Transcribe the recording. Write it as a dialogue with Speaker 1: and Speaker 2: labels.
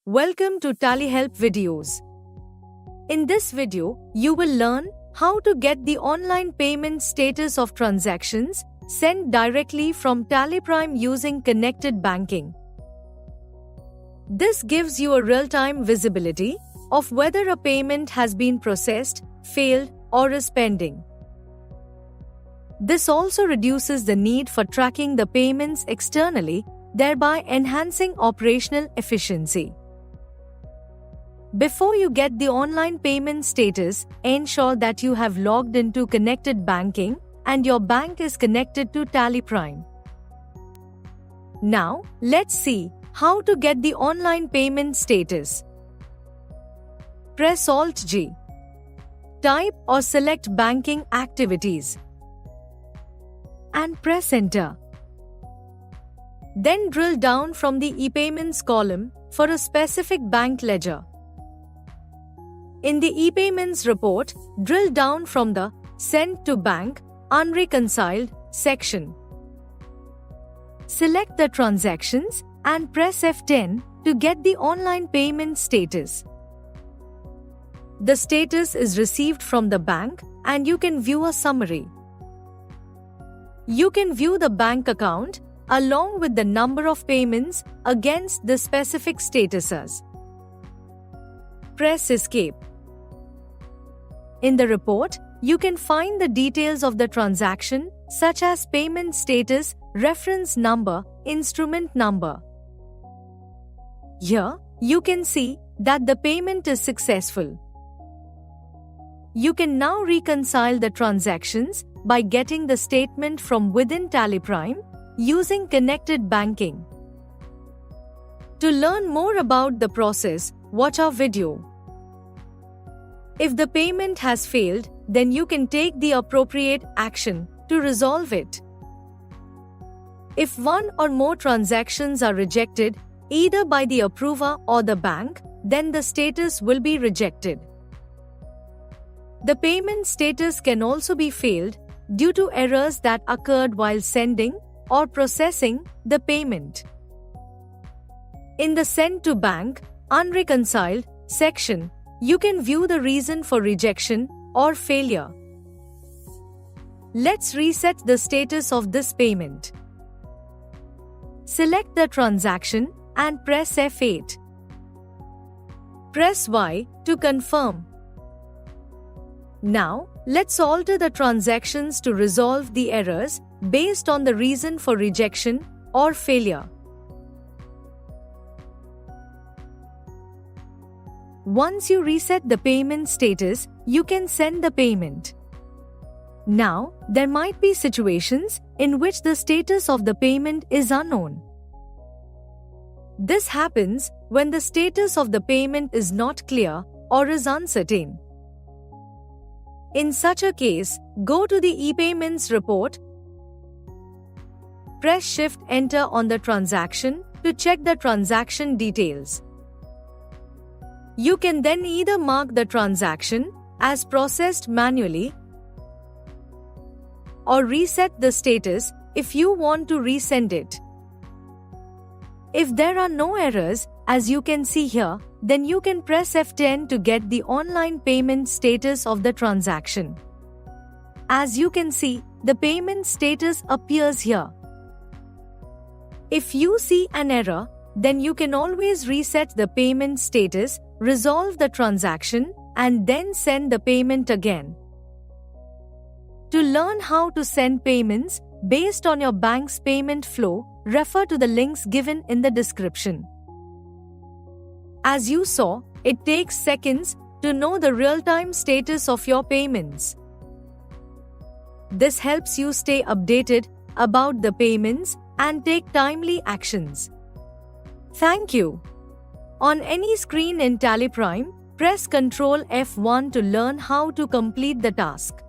Speaker 1: Welcome to Tally Help videos. In this video, you will learn how to get the online payment status of transactions sent directly from TallyPrime using connected banking. This gives you a real-time visibility of whether a payment has been processed, failed, or is pending. This also reduces the need for tracking the payments externally, thereby enhancing operational efficiency. Before you get the online payment status, ensure that you have logged into connected banking and your bank is connected to TallyPrime. Now, let's see how to get the online payment status. Press Alt-G. Type or select banking activities and press Enter. Then drill down from the ePayments column for a specific bank ledger. In the ePayments report, drill down from the Sent to Bank, Unreconciled section. Select the transactions and press F10 to get the online payment status. The status is received from the bank and you can view a summary. You can view the bank account along with the number of payments against the specific statuses. Press Escape. In the report, you can find the details of the transaction such as payment status, reference number, instrument number. Here, you can see that the payment is successful. You can now reconcile the transactions by getting the statement from within TallyPrime using connected banking. To learn more about the process, watch our video. If the payment has failed, then you can take the appropriate action to resolve it. If one or more transactions are rejected, either by the approver or the bank, then the status will be rejected. The payment status can also be failed due to errors that occurred while sending or processing the payment. In the Sent to Bank, Unreconciled section, you can view the reason for rejection or failure. Let's reset the status of this payment. Select the transaction and press F8. Press Y to confirm. Now, let's alter the transactions to resolve the errors based on the reason for rejection or failure. Once you reset the payment status, you can send the payment. Now, there might be situations in which the status of the payment is unknown. This happens when the status of the payment is not clear or is uncertain. In such a case, go to the ePayments report, press Shift-Enter on the transaction to check the transaction details. You can then either mark the transaction as processed manually or reset the status if you want to resend it. If there are no errors, as you can see here, then you can press F10 to get the online payment status of the transaction. As you can see, the payment status appears here. If you see an error, then you can always reset the payment status, resolve the transaction, and then send the payment again. To learn how to send payments based on your bank's payment flow, refer to the links given in the description. As you saw, it takes seconds to know the real-time status of your payments. This helps you stay updated about the payments and take timely actions. Thank you. On any screen in TallyPrime, press Ctrl F1 to learn how to complete the task.